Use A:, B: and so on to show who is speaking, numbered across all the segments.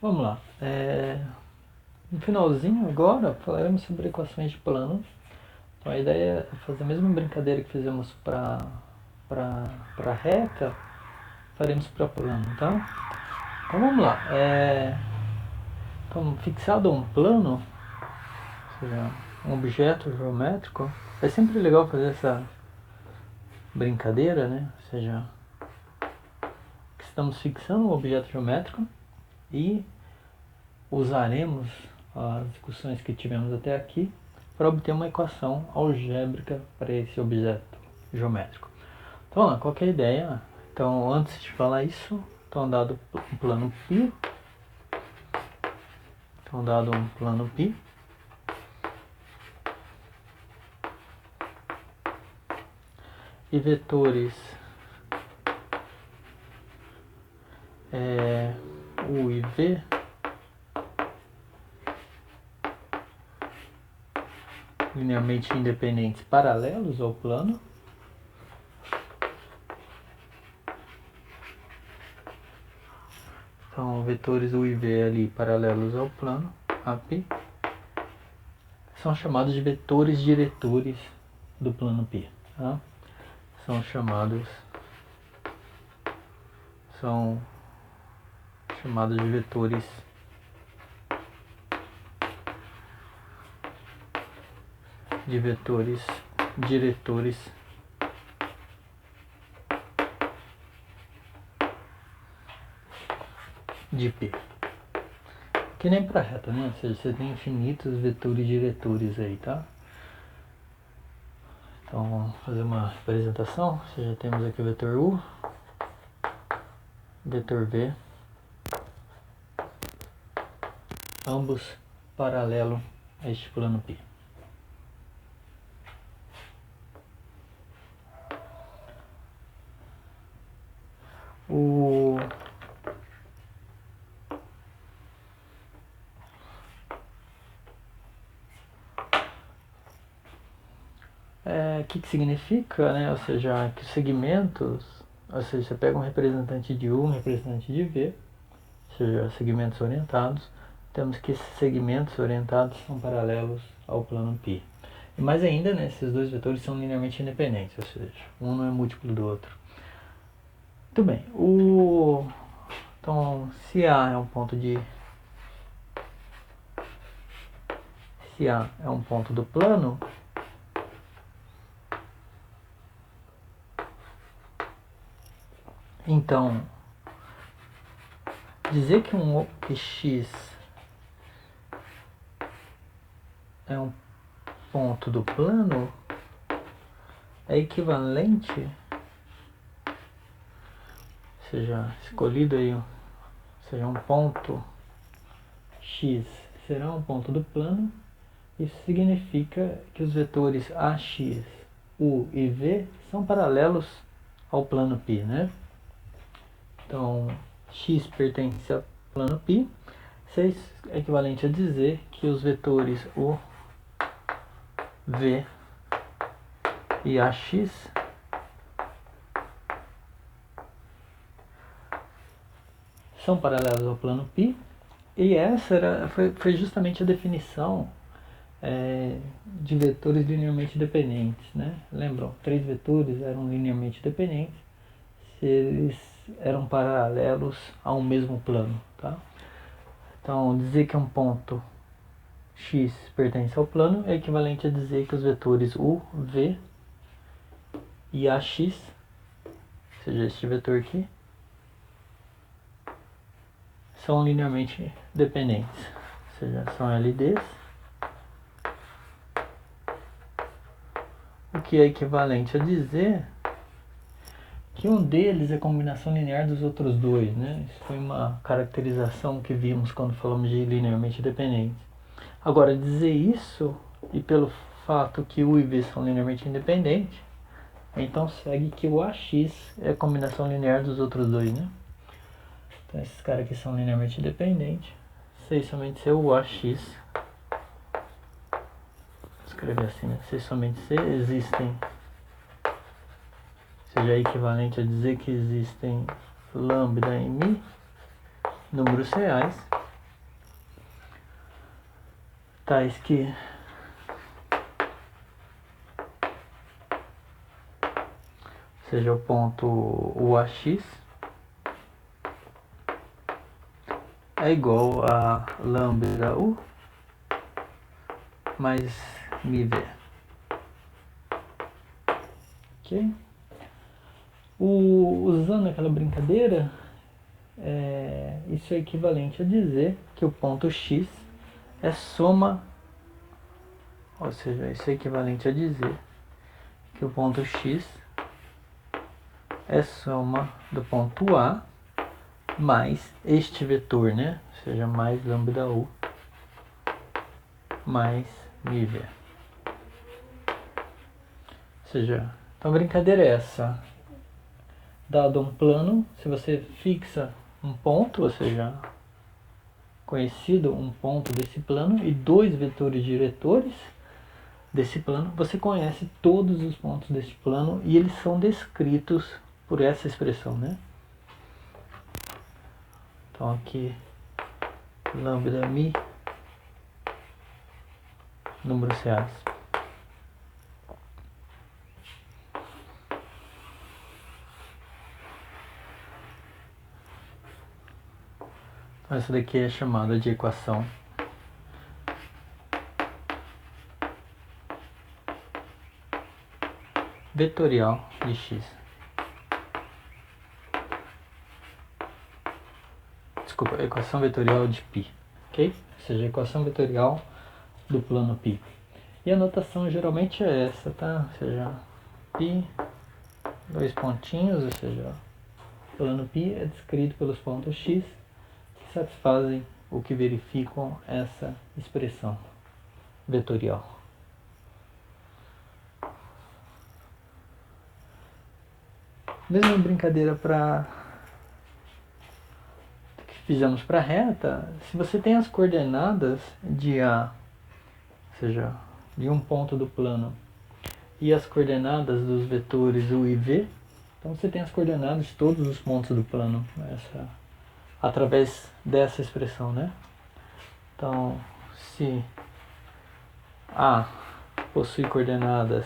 A: Vamos lá. No finalzinho agora falaremos sobre equações de plano. Então a ideia é fazer a mesma brincadeira que fizemos para reta, faremos para plano, tá? Então vamos lá. Então, fixado um plano, ou seja, um objeto geométrico, é sempre legal fazer essa brincadeira, né? Ou seja, que estamos fixando um objeto geométrico e usaremos as discussões que tivemos até aqui para obter uma equação algébrica para esse objeto geométrico. Então, lá, qual que é a ideia? Então, antes de falar isso, então dado um plano π, então dado um plano π, e vetores U e V linearmente independentes paralelos ao plano, então vetores U e V ali paralelos ao plano AP são chamados de vetores diretores do plano P, tá? São chamados de vetores diretores de P. Que nem para reta, né? Ou seja, você tem infinitos vetores diretores aí, tá? Então vamos fazer uma representação. Ou seja, temos aqui o vetor U, vetor V, ambos paralelos a este plano P. O que significa, né? Ou seja, que os segmentos, ou seja, você pega um representante de U, um representante de V, ou seja, segmentos orientados, temos que esses segmentos orientados são paralelos ao plano π. E mais ainda, né, esses dois vetores são linearmente independentes, ou seja, um não é múltiplo do outro. Muito bem, então se A é um ponto do plano, então dizer que X é um ponto do plano é equivalente, ou seja, escolhido aí, ou seja, um ponto X será um ponto do plano. Isso significa que os vetores AX, U e V são paralelos ao plano π, né? Então, X pertence ao plano π, isso é equivalente a dizer que os vetores U, V e AX são paralelos ao plano π, e essa foi justamente a definição de vetores linearmente dependentes, né? Lembram? 3 vetores eram linearmente dependentes se eles eram paralelos a um mesmo plano, tá? Então, dizer que um ponto X pertence ao plano é equivalente a dizer que os vetores U, V e AX, ou seja, este vetor aqui, são linearmente dependentes, ou seja, são LDs, o que é equivalente a dizer que um deles é combinação linear dos outros dois, né? Isso foi uma caracterização que vimos quando falamos de linearmente dependentes. Agora, dizer isso, e pelo fato que U e V são linearmente independentes, então segue que o AX é a combinação linear dos outros dois, né? Então esses caras aqui são linearmente dependentes, se somente se o AX, vou escrever assim, né? Se somente se existem, seja equivalente a dizer que existem lambda em mi, números reais, tais que seja o ponto UAX é igual a lambda U mais μV. Ok? Usando aquela brincadeira, isso é equivalente a dizer que o ponto X é soma, ou seja, isso é equivalente a dizer que o ponto X é soma do ponto A mais este vetor, né? Ou seja, mais lambda U mais μV. Ou seja, então a brincadeira é essa. Dado um plano, se você fixa um ponto, ou seja, conhecido um ponto desse plano e dois vetores diretores desse plano, você conhece todos os pontos desse plano e eles são descritos por essa expressão, né? Então aqui lambda mi números reais. Então essa daqui é chamada de equação vetorial de x. Desculpa, equação vetorial de π, ok? Ou seja, a equação vetorial do plano π. E a notação geralmente é essa, tá? Ou seja, π, dois pontinhos, ou seja, o plano π é descrito pelos pontos x que satisfazem ou que verificam essa expressão vetorial. Mesma brincadeira que fizemos para a reta, se você tem as coordenadas de A, ou seja, de um ponto do plano, e as coordenadas dos vetores U e V, então você tem as coordenadas de todos os pontos do plano, através dessa expressão, né? Então, se A possui coordenadas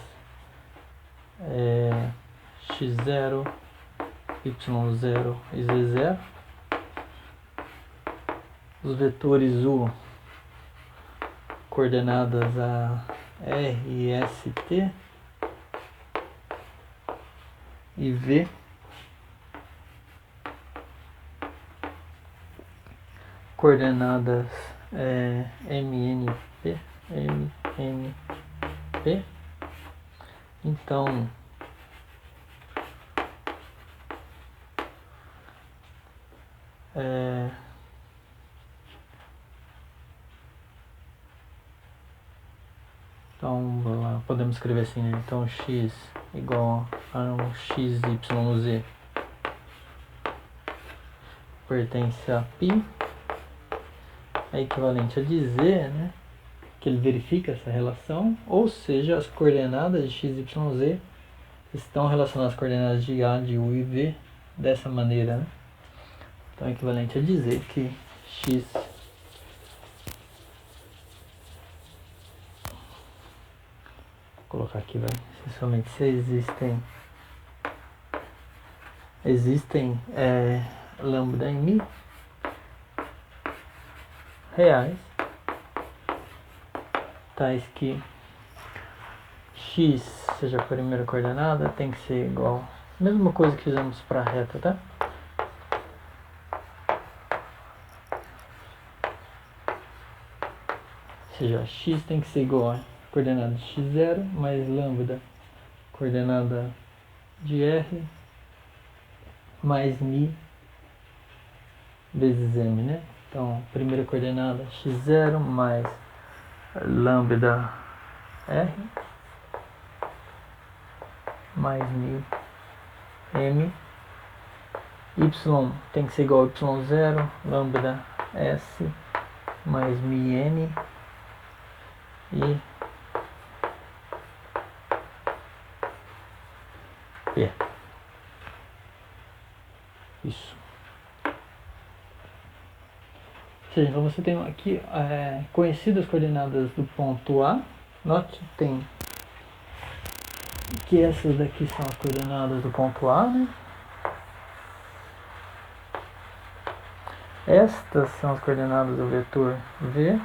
A: x0, y0 e z0, os vetores U coordenadas a R e ST e V coordenadas MNP, então então podemos escrever assim, né? Então x igual a um XYZ pertence a π, é equivalente a dizer, né, que ele verifica essa relação, ou seja, as coordenadas de x, y, z estão relacionadas às coordenadas de A, de U e V dessa maneira, né? Então é equivalente a dizer que x vou colocar aqui, vai, essencialmente se existem lambda em mi reais, tais que x, seja a primeira coordenada, tem que ser igual, mesma coisa que fizemos para a reta, tá? Ou seja, x tem que ser igual a coordenada de x0 mais lambda coordenada de r mais mi vezes m, né? Então, primeira coordenada x0 mais lambda r mais mi m, y tem que ser igual a y0 lambda s mais mi n e p. Isso. seja, então você tem aqui conhecidas as coordenadas do ponto A. Note que essas daqui são as coordenadas do ponto A, né? Estas são as coordenadas do vetor V.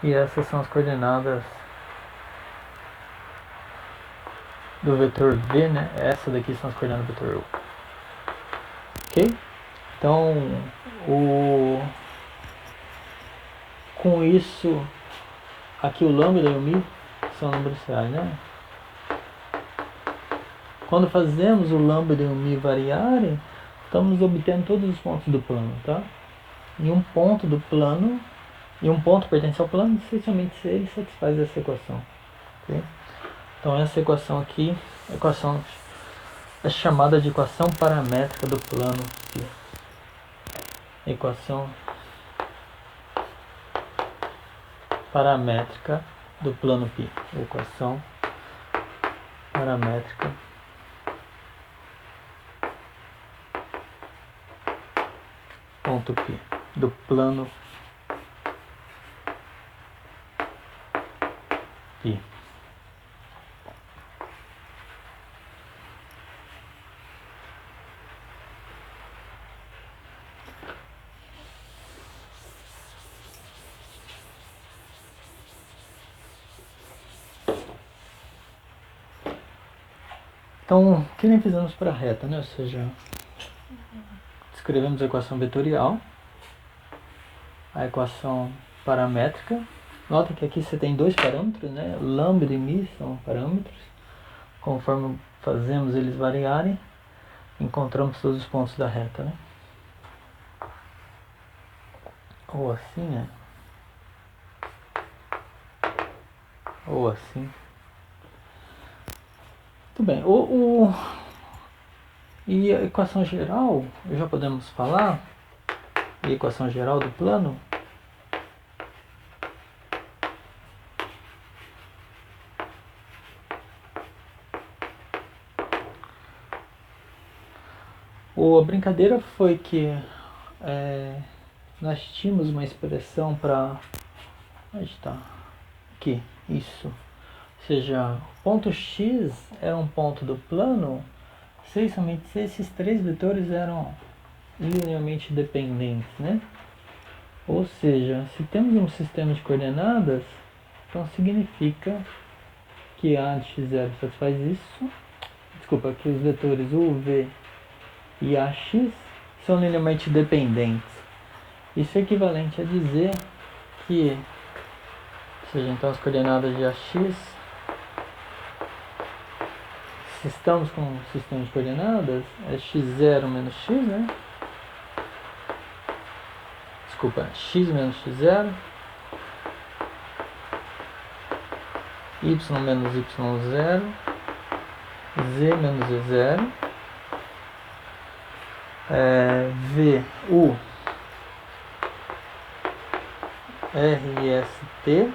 A: E essas são as coordenadas do vetor V, né? Essa daqui são as coordenadas do vetor U. Ok? Então, com isso, aqui o lambda e o mi são números reais, né? Quando fazemos o lambda e o mi variarem, estamos obtendo todos os pontos do plano, tá? E um ponto do plano, e um ponto pertence ao plano, essencialmente ele satisfaz essa equação. Okay? Então essa equação aqui, equação é chamada de equação paramétrica do plano φ. Equação paramétrica do plano π. Equação paramétrica ponto π do plano π. Então, que nem fizemos para a reta, né? Ou seja, escrevemos a equação vetorial, a equação paramétrica. Nota que aqui você tem dois parâmetros, né? Lambda e mi são parâmetros. Conforme fazemos eles variarem, encontramos todos os pontos da reta, né? Ou assim, né? Ou assim. Muito bem. E a equação geral, já podemos falar? E a equação geral do plano? A brincadeira foi que nós tínhamos uma expressão para... Onde está? Aqui, isso. Ou seja, o ponto x era um ponto do plano, se somente se esses três vetores eram linearmente dependentes, né? Ou seja, se temos um sistema de coordenadas, então significa que A de x0 satisfaz isso. Desculpa, que os vetores u, v e ax são linearmente dependentes. Isso é equivalente a dizer que, ou seja, então as coordenadas de ax, se estamos com um sistema de coordenadas, é x0 menos x, né? Desculpa, x menos x0, y menos y0, z menos z0, v, u, r e s, t,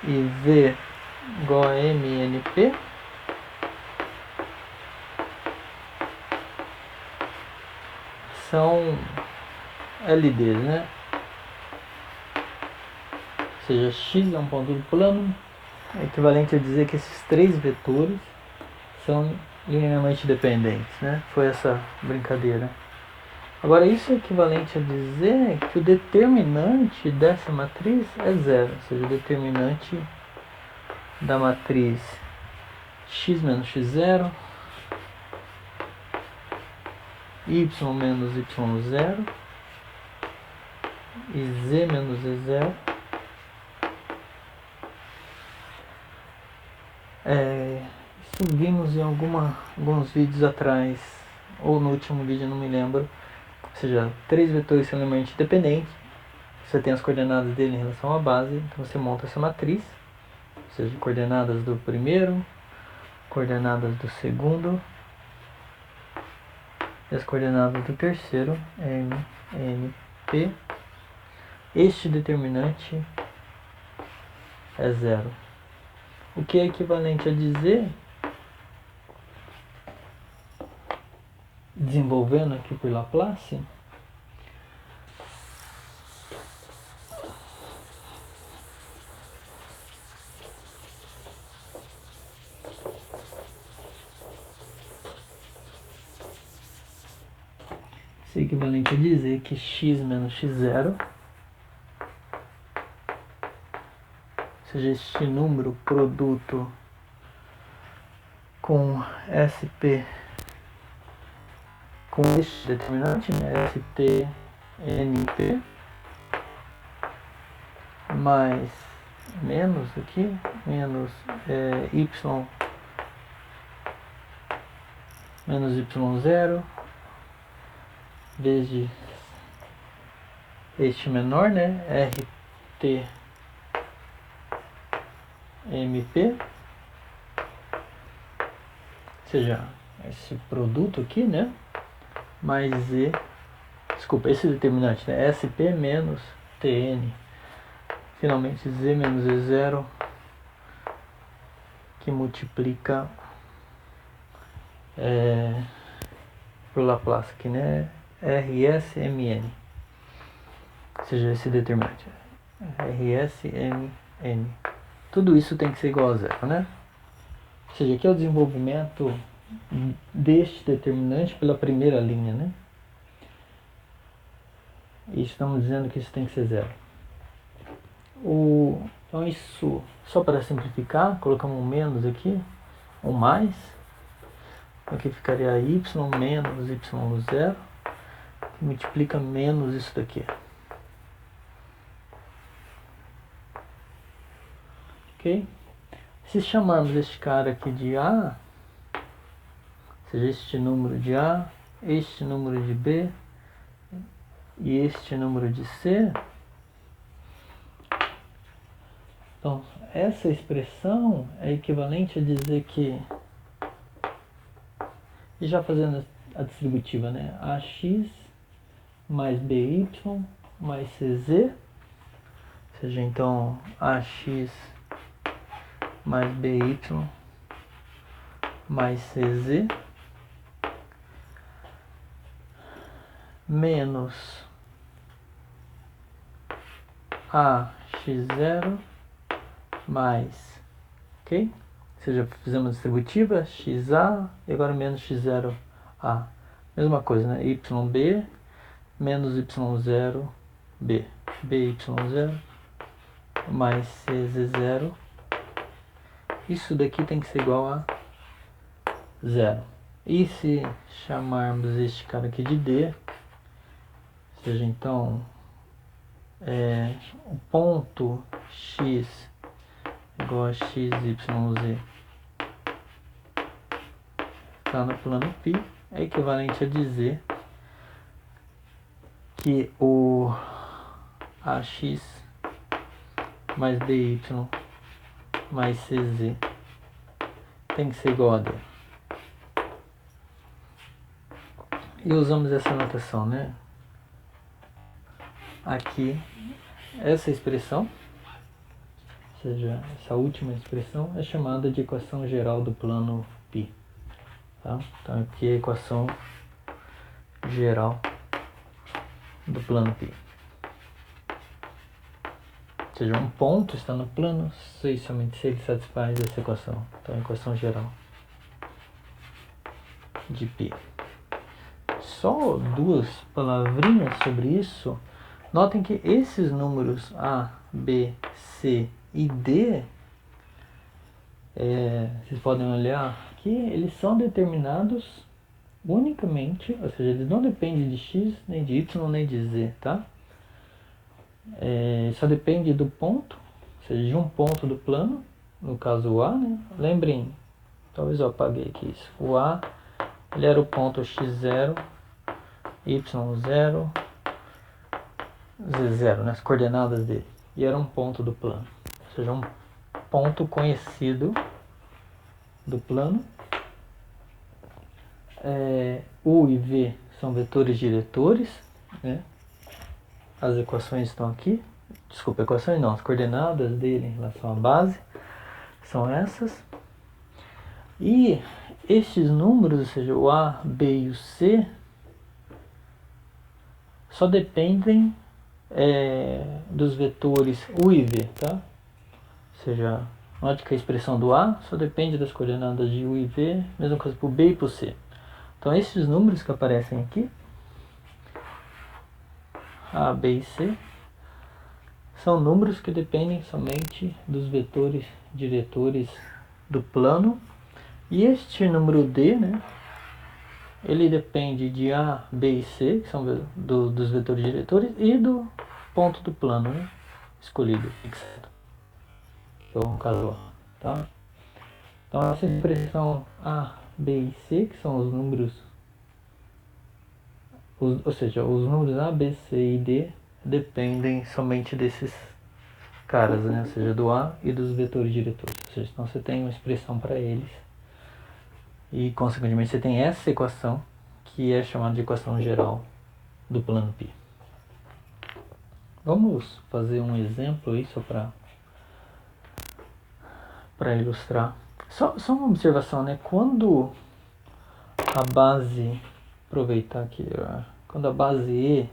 A: e v igual a m e n, p, são LDs, né? Ou seja, x é um ponto do plano, é equivalente a dizer que esses três vetores são linearmente dependentes, né? Foi essa brincadeira. Agora, isso é equivalente a dizer que o determinante dessa matriz é zero, ou seja, o determinante da matriz x menos x0, y menos y0 e z menos z0 isso vimos em alguns vídeos atrás, ou no último vídeo, não me lembro. Ou seja, três vetores são linearmente dependentes, você tem as coordenadas dele em relação à base, então você monta essa matriz, ou seja, coordenadas do primeiro, coordenadas do segundo e as coordenadas do terceiro, M, N, P. Este determinante é zero, o que é equivalente a dizer desenvolvendo aqui por Laplace, isso é equivalente a dizer que x menos x0, ou seja, este número produto com SP, com este determinante, né, ST, NP, mais menos aqui, menos y, menos y0, vezes este menor, né, RT, MP, ou seja, esse produto aqui, né, mais Z, desculpa, esse determinante, né, SP menos TN, finalmente Z menos E0, que multiplica por Laplace aqui, né, RSMN, ou seja, esse determinante, RSMN, tudo isso tem que ser igual a zero, né, ou seja, aqui é o desenvolvimento deste determinante pela primeira linha, né, e estamos dizendo que isso tem que ser zero. Então isso, só para simplificar, colocamos um menos aqui, um mais, aqui ficaria y menos y0, que multiplica menos isso daqui. Ok? Se chamarmos este cara aqui de A, ou seja, este número de A, este número de B e este número de C, então essa expressão é equivalente a dizer que, e já fazendo a distributiva, né, AX mais BY mais CZ, ou seja, então AX mais BY mais CZ menos AX0 mais, ok? Ou seja, fizemos a distributiva, XA e agora menos X0A. Mesma coisa, né? YB menos Y0B. BY0 mais CZ0. Isso daqui tem que ser igual a zero. E se chamarmos este cara aqui de D, ou seja, então o ponto X igual a XYZ está no plano π, é equivalente a dizer que o AX mais BY mais CZ tem que ser igual a D. E usamos essa notação, né? Aqui, essa expressão, ou seja, essa última expressão é chamada de equação geral do plano π. Tá? Então aqui é a equação geral do plano π. Ou seja, um ponto está no plano se e somente se ele satisfaz essa equação. Então a equação geral de π. Só duas palavrinhas sobre isso. Notem que esses números A, B, C e D, vocês podem olhar aqui, eles são determinados unicamente, ou seja, eles não dependem de X, nem de Y, nem de Z, tá? Só depende do ponto, ou seja, de um ponto do plano, no caso o A, né? Lembrem, talvez eu apaguei aqui isso, o A, ele era o ponto X0, Y0, Z0, né, as coordenadas dele, e era um ponto do plano, ou seja, um ponto conhecido do plano. U e V são vetores diretores, né? As equações estão aqui, desculpa, equações não, as coordenadas dele em relação à base são essas, e estes números, ou seja, o A, B e o C, só dependem dos vetores u e v, tá? Ou seja, note que a expressão do A só depende das coordenadas de u e v, mesma coisa para o B e para o C. Então esses números que aparecem aqui, A, B e C, são números que dependem somente dos vetores diretores do plano. E este número D, né, ele depende de A, B e C, que são dos vetores diretores, e do ponto do plano, né, escolhido, fixado. Então, no caso A, tá? Então essa expressão A, B e C, que são os números, ou seja, os números A, B, C e D dependem somente desses caras, né? Ou seja, do A e dos vetores diretores. Ou seja, então você tem uma expressão para eles e, consequentemente, você tem essa equação que é chamada de equação geral do plano π. Vamos fazer um exemplo aí só para ilustrar. Só uma observação, né? Quando a base, aproveitar aqui, quando a base E,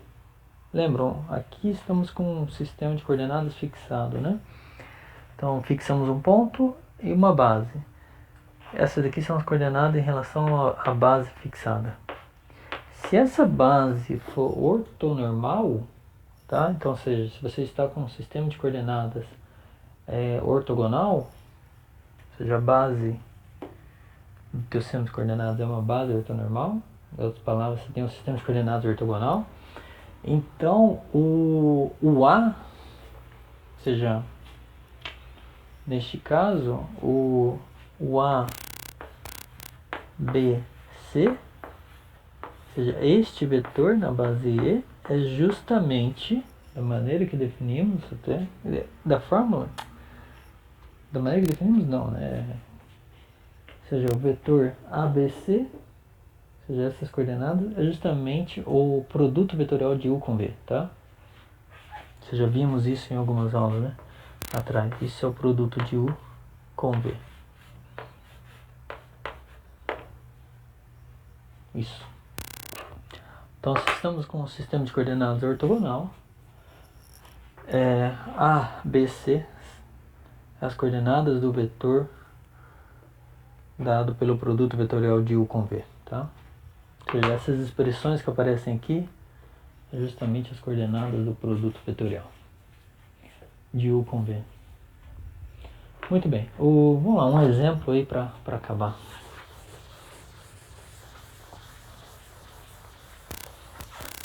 A: lembram, aqui estamos com um sistema de coordenadas fixado, né? Então fixamos um ponto e uma base. Essas aqui são as coordenadas em relação à base fixada. Se essa base for ortonormal, tá? Então, ou seja, se você está com um sistema de coordenadas ortogonal, ou seja, a base do teu sistema de coordenadas é uma base ortonormal, em outras palavras, você tem um sistema de coordenadas ortogonal, então o A, ou seja, neste caso, o A, B, C, ou seja, este vetor na base E é justamente, da maneira que definimos até, da fórmula, da maneira que definimos não, né? Ou seja, o vetor ABC, ou seja, essas coordenadas, é justamente o produto vetorial de U com V, tá? Ou seja, vimos isso em algumas aulas, né? Atrás. Isso é o produto de U com V. Isso. Então, se estamos com um sistema de coordenadas ortogonal, A, B, C, as coordenadas do vetor dado pelo produto vetorial de U com V, tá? Ou seja, essas expressões que aparecem aqui é justamente as coordenadas do produto vetorial de U com V. Muito bem. Vamos lá, um exemplo aí para acabar.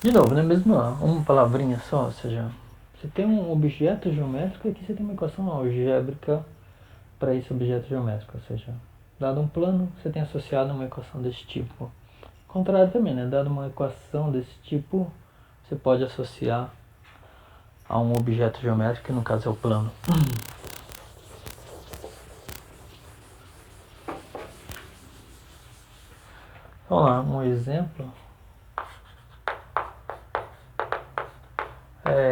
A: De novo, né? Mesmo uma palavrinha só, ou seja, você tem um objeto geométrico e aqui você tem uma equação algébrica para esse objeto geométrico, ou seja, dado um plano, você tem associado uma equação desse tipo. Ao contrário também, né? Dado uma equação desse tipo, você pode associar a um objeto geométrico, que no caso é o plano. Vamos lá, um exemplo.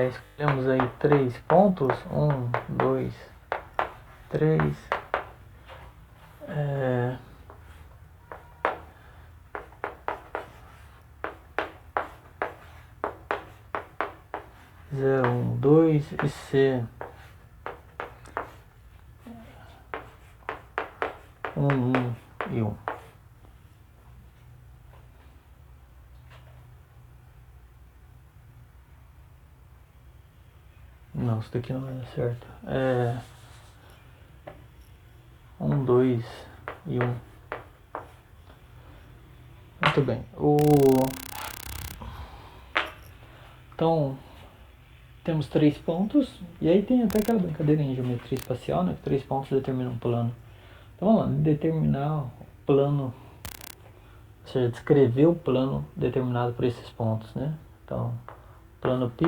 A: Escolhemos aí 3 pontos, 1, 2, 3. 0, 1, 2 e C 1, 1 e 1. Não, isso daqui não vai dar certo. 1, 2 e 1. Muito bem. Então, temos 3 pontos. E aí tem até aquela brincadeira em geometria espacial, né? Que 3 pontos determinam um plano. Então vamos lá, determinar o plano, ou seja, descrever o plano determinado por esses pontos, né? Então, plano π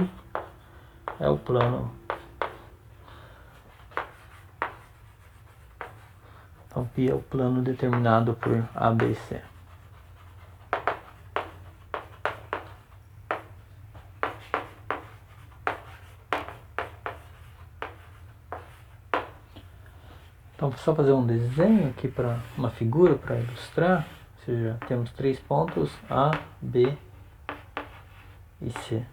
A: é o plano. Então, π é o plano determinado por ABC. Então, só fazer um desenho aqui para uma figura para ilustrar. Ou seja, temos 3 pontos A, B e C.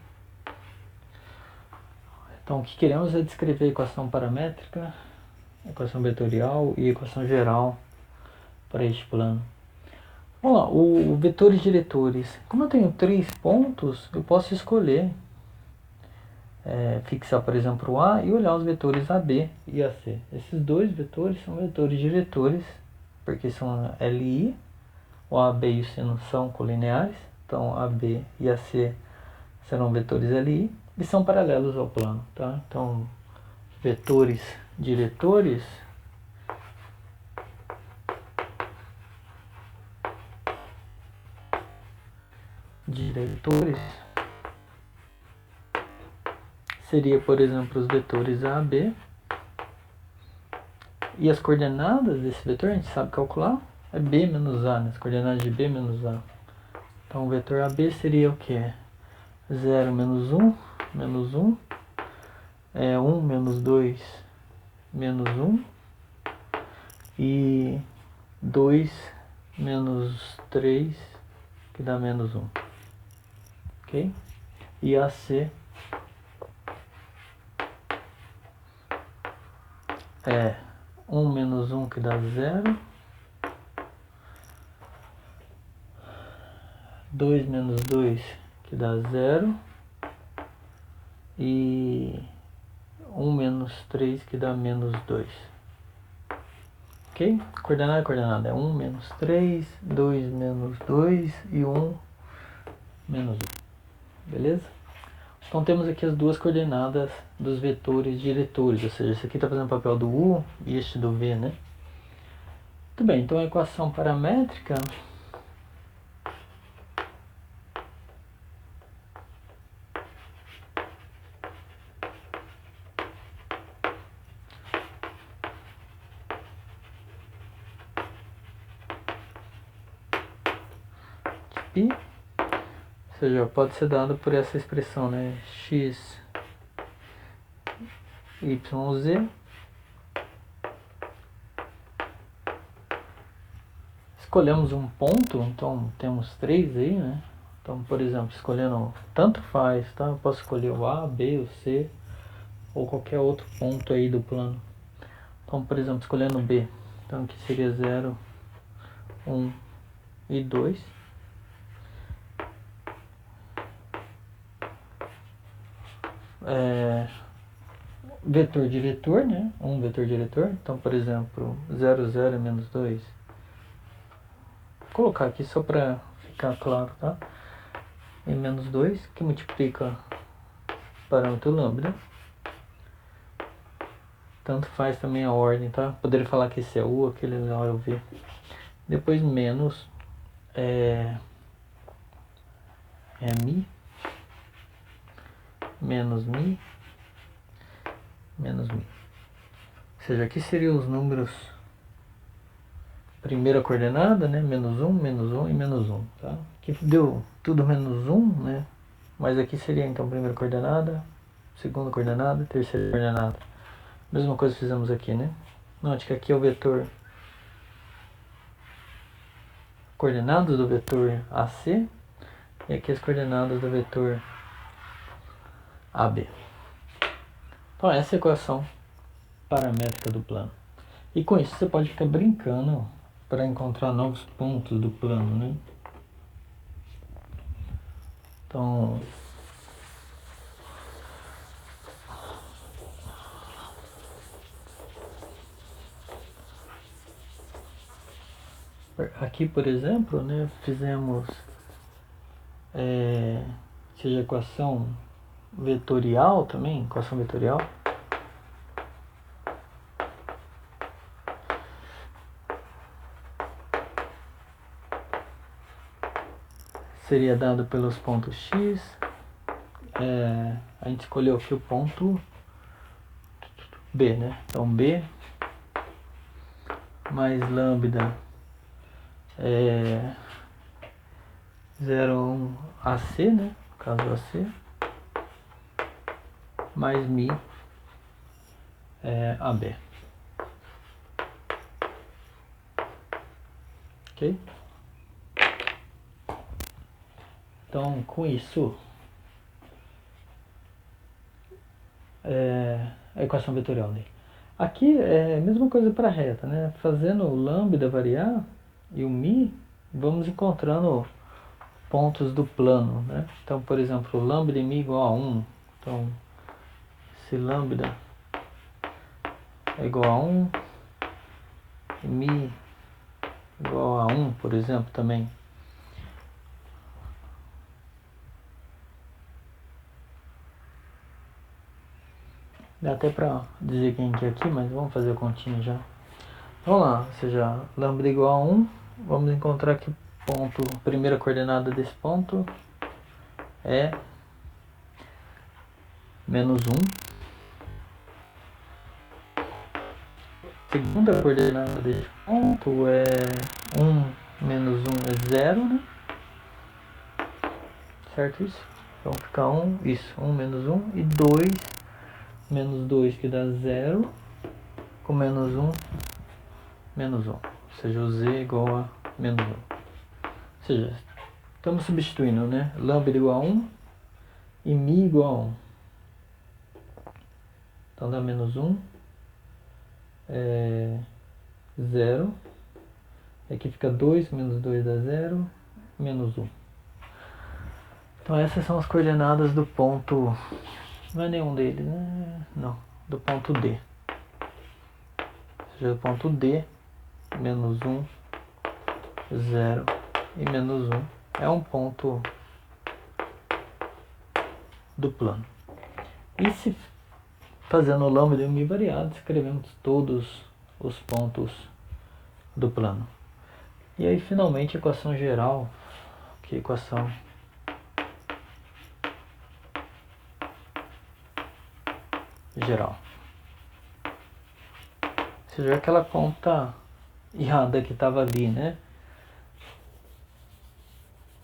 A: Então, o que queremos é descrever a equação paramétrica, equação vetorial e equação geral para este plano. Vamos lá, o vetores diretores. Como eu tenho 3 pontos, eu posso escolher fixar, por exemplo, o A e olhar os vetores AB e AC. Esses dois vetores são vetores diretores, porque são LI, o AB e o C não são colineares, então AB e AC serão vetores LI e são paralelos ao plano, tá? Então, vetores diretores seria, por exemplo, os vetores A, B, e as coordenadas desse vetor a gente sabe calcular, é B menos A, né? As coordenadas de B menos A. Então o vetor AB seria o que? 0 menos 1, 1 menos 2, menos 1, e 2 menos 3, que dá menos 1. Ok? E AC é 1 menos 1, que dá 0. 2 menos 2, que dá 0. E 1 menos 3, que dá menos 2. Ok? Coordenada é coordenada. É 1 menos 3, 2 menos 2 e 1 menos 1. Beleza? Então temos aqui as duas coordenadas dos vetores diretores, ou seja, esse aqui está fazendo o papel do U e este do V, né? Muito bem, então a equação paramétrica de π, ou seja, pode ser dada por essa expressão, né? X, Y, Z. Escolhemos um ponto, então temos 3 aí, né? Então, por exemplo, escolhendo, tanto faz, tá? Eu posso escolher o A, B, o C, ou qualquer outro ponto aí do plano. Então, por exemplo, escolhendo B, então aqui seria 0, 1 e 2. Vetor diretor, né? Um vetor diretor. Então, por exemplo, 0, 0 e menos 2. Vou colocar aqui só para ficar claro, tá? E menos 2, que multiplica parâmetro lambda. Tanto faz também a ordem, tá? Poderia falar que esse é U, aquele lá é o V. Depois menos Mi, menos Mi, menos Mi. Ou seja, aqui seriam os números, primeira coordenada, né? Menos 1 e menos 1, tá? Aqui deu tudo menos 1, né? Mas aqui seria então primeira coordenada, segunda coordenada, terceira coordenada. Mesma coisa que fizemos aqui, né? Note que aqui é o vetor coordenadas do vetor AC e aqui as coordenadas do vetor AB. Então essa é a equação paramétrica do plano. E com isso você pode ficar brincando para encontrar novos pontos do plano, né? Então, aqui, por exemplo, né, fizemos seja equação vetorial também, equação vetorial. Seria dado pelos pontos X. A gente escolheu aqui o ponto B, né? Então B mais lambda 0, 1 AC, né? No caso AC, mais Mi AB. Ok? Então, com isso, a equação vetorial dele. Aqui é a mesma coisa para a reta, né? Fazendo o lambda variar e o mi, vamos encontrando pontos do plano, né? Então, por exemplo, lambda e mi igual a 1. Então, se lambda é igual a 1 e mi igual a 1, por exemplo, também. Dá até para dizer quem que é aqui, mas vamos fazer a continha já. Vamos lá, ou seja, lambda igual a 1, vamos encontrar que ponto, a primeira coordenada desse ponto é menos 1. Segunda coordenada desse ponto é 1 menos 1 é 0, né? Certo isso? Então fica 1, isso, 1 menos 1 e 2 menos 2 que dá 0, com menos 1, menos 1. Ou seja, o z igual a menos 1. Ou seja, estamos substituindo, né? Lambda igual a 1 e mi igual a 1. Então dá menos 1, 0. Aqui fica 2, menos 2 dá 0, menos 1. Então essas são as coordenadas do ponto, não é nenhum deles, né? Não, do ponto D. Ou seja, do ponto D, menos 1, 0 e menos 1 é um ponto do plano. E se fazendo o lambda e o mi variado, escrevemos todos os pontos do plano. E aí finalmente a equação geral, que é a equação geral. Ou seja, aquela conta errada que estava ali, né?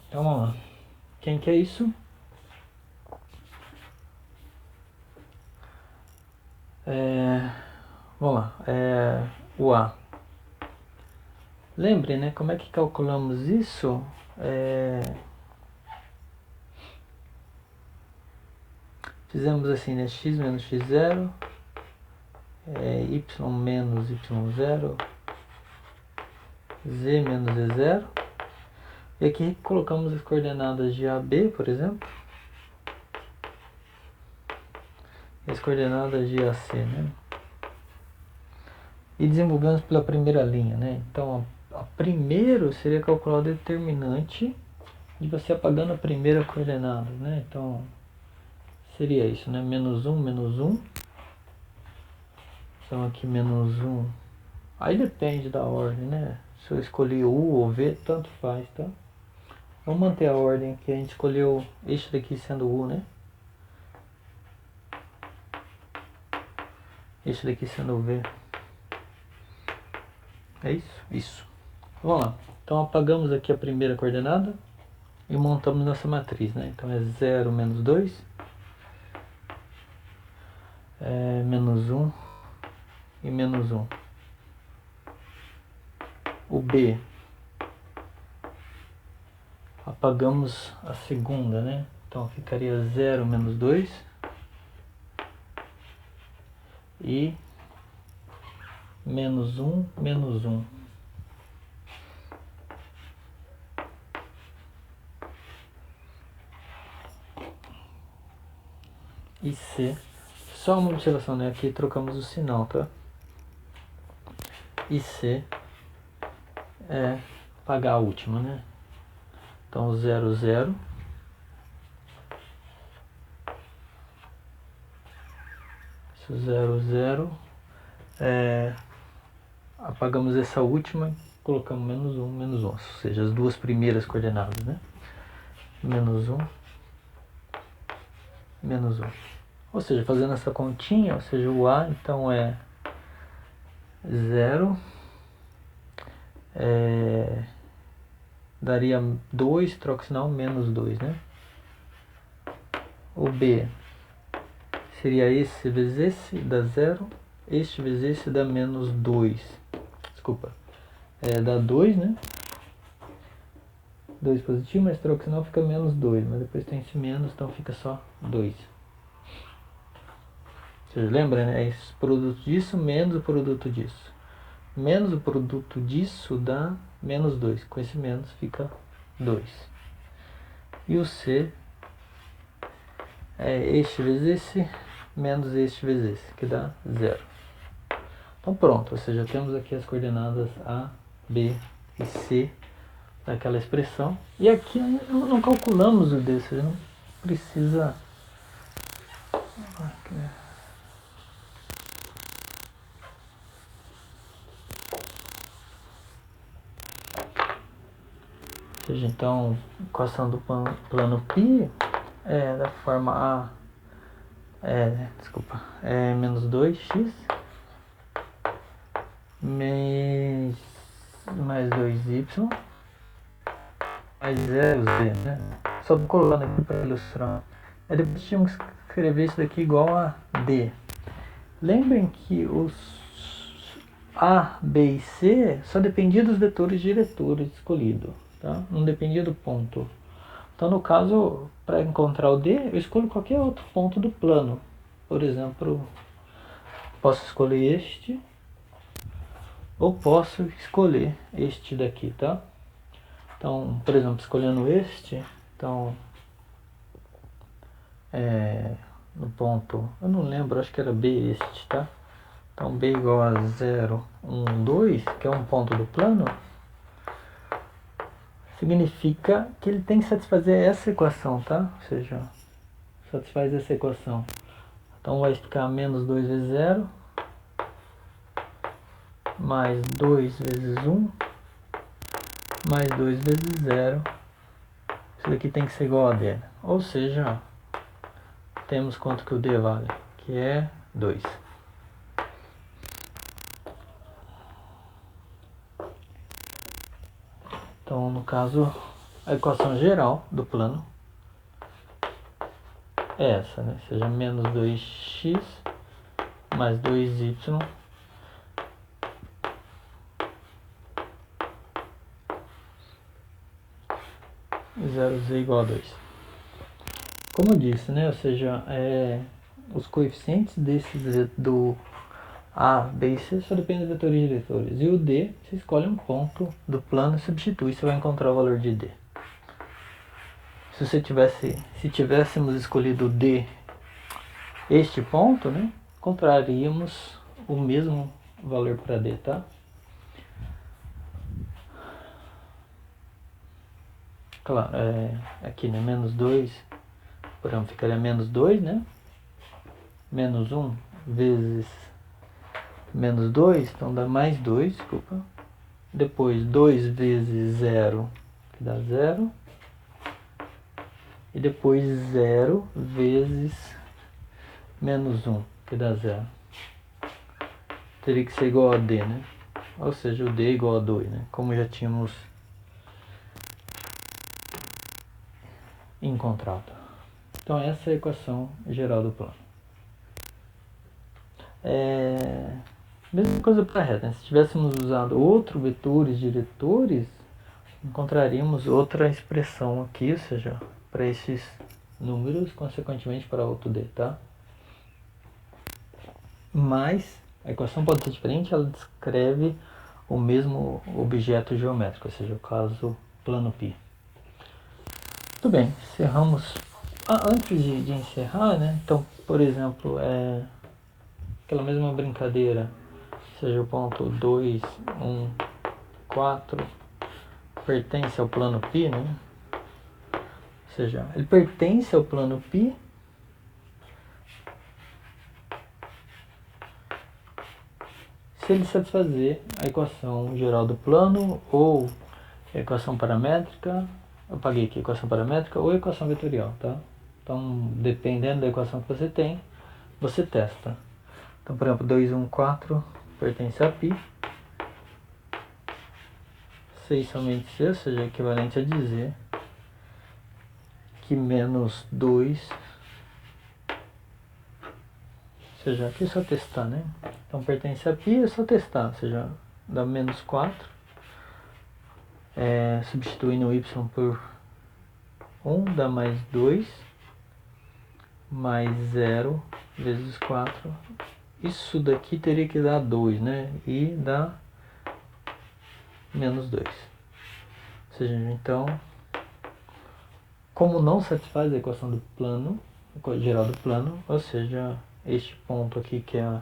A: Então vamos lá. Quem que é isso? Vamos lá. O A. Lembre, né? Como é que calculamos isso? Fizemos assim, né? X menos x0, y menos y0, z menos z0. E aqui colocamos as coordenadas de AB, por exemplo. E as coordenadas de AC, né? E desenvolvemos pela primeira linha, né? Então, a primeiro seria calcular o determinante de você apagando a primeira coordenada, né? Então, seria isso, né? Menos 1, menos 1. Então, aqui menos 1. Aí depende da ordem, né? Se eu escolhi U ou V, tanto faz, tá? Vamos manter a ordem que a gente escolheu este daqui sendo U, né? Este daqui sendo V. É isso? Isso. Vamos lá. Então apagamos aqui a primeira coordenada e montamos nossa matriz, né? Então é 0 menos 2, menos 1 e menos 1. O B, apagamos a segunda, né? Então ficaria 0 menos 2 e menos 1, menos 1. E C, só uma observação, né? Aqui trocamos o sinal, tá? E C é apagar a última, né? Então 0, 0. Isso 0, 0. Apagamos essa última e colocamos menos 1, menos 1. Ou seja, as duas primeiras coordenadas, né? Menos 1, menos 1. Ou seja, fazendo essa continha, ou seja, o A então é 0. Daria 2, troca o sinal, menos 2, né? O B seria esse vezes esse, dá 0. Este vezes esse dá menos 2. Desculpa. Dá 2, né? 2 positivo, mas troca o sinal fica menos 2. Mas depois tem esse menos, então fica só 2. Vocês lembram, né? É esse produto disso menos o produto disso. Menos o produto disso dá menos 2. Com esse menos fica 2. E o C é este vezes esse menos este vezes esse, que dá 0. Então pronto, ou seja, temos aqui as coordenadas A, B e C daquela expressão. E aqui não calculamos o D, ou seja, não precisa... Ou seja, então, equação do plano π é da forma A, é menos 2x mais 2y mais 0z, né? Só colando aqui para ilustrar. Aí depois tínhamos que escrever isso daqui igual a D. Lembrem que os A, B e C só dependiam dos vetores diretores escolhidos, tá? Não dependia do ponto. Então, no caso, para encontrar o D, eu escolho qualquer outro ponto do plano. Por exemplo, posso escolher este, ou posso escolher este daqui, tá? Então, por exemplo, escolhendo este, então, no ponto, eu não lembro, acho que era B este, tá? Então, B igual a 0, 1, 2, que é um ponto do plano, significa que ele tem que satisfazer essa equação, tá? Ou seja, satisfaz essa equação. Então vai ficar menos 2 vezes 0, mais 2 vezes 1, mais 2 vezes 0. Isso daqui tem que ser igual a D. Ou seja, temos quanto que o D vale, que é 2. Então, no caso, a equação geral do plano é essa, né? Ou seja, menos 2x mais 2y 0z igual a 2. Como eu disse, né? Ou seja, os coeficientes desses do A, B e C só dependem dos vetores diretores. E o D, você escolhe um ponto do plano e substitui, você vai encontrar o valor de D. Se tivéssemos escolhido D, este ponto, né, encontraríamos o mesmo valor para D, tá? Claro, aqui, né, menos 2, por exemplo, ficaria menos 2, né? Menos 1 vezes menos 2, então dá mais 2, desculpa. Depois 2 vezes 0, que dá 0. E depois 0 vezes menos 1, que dá 0. Teria que ser igual a D, né? Ou seja, o D é igual a 2, né? Como já tínhamos encontrado. Então essa é a equação geral do plano. Mesma coisa para a reta, né? Se tivéssemos usado outros vetores diretores, encontraríamos outra expressão aqui, ou seja, para esses números, consequentemente para outro D, tá? Mas a equação pode ser diferente, ela descreve o mesmo objeto geométrico, ou seja, o caso plano π. Tudo bem, encerramos. Antes de encerrar, né? Então, por exemplo, aquela mesma brincadeira, seja o ponto 2, 1, 4, pertence ao plano π, né? Ou seja, ele pertence ao plano π se ele satisfazer a equação geral do plano ou a equação paramétrica. Eu paguei aqui equação paramétrica ou equação vetorial, tá? Então, dependendo da equação que você tem, você testa. Então, por exemplo, 2, 1, 4 pertence a π. 6 somente C, ou seja, é equivalente a dizer que menos 2, ou seja, aqui é só testar, né? Então, pertence a π, é só testar, ou seja, dá menos 4. Substituindo o y por 1 dá mais 2, mais 0 vezes 4. Isso daqui teria que dar 2, né? E dá menos 2. Ou seja, então, como não satisfaz a equação do plano, geral do plano, ou seja, este ponto aqui que é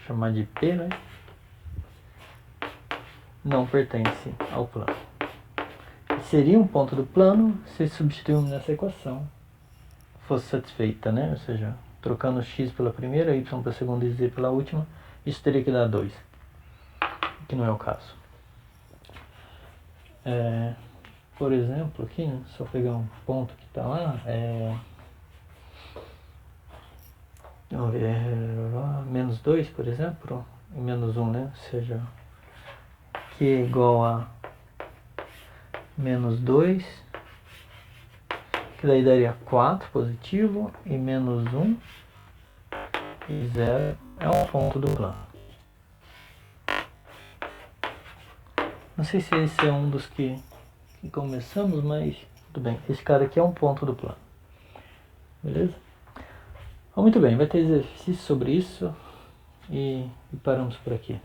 A: chamar de P, né? Não pertence ao plano. Seria um ponto do plano se substituirmos nessa equação fosse satisfeita, né? Ou seja, trocando x pela primeira, y pela segunda e z pela última, isso teria que dar 2, que não é o caso. Por exemplo, aqui, né, só pegar um ponto que está lá, vamos ver, menos 2, por exemplo, e menos 1, né? Ou seja, que é igual a menos 2, que daí daria 4 positivo, e menos 1 e 0 é um ponto do plano. Não sei se esse é um dos que começamos, mas tudo bem. Esse cara aqui é um ponto do plano. Beleza? Muito bem, vai ter exercício sobre isso e paramos por aqui.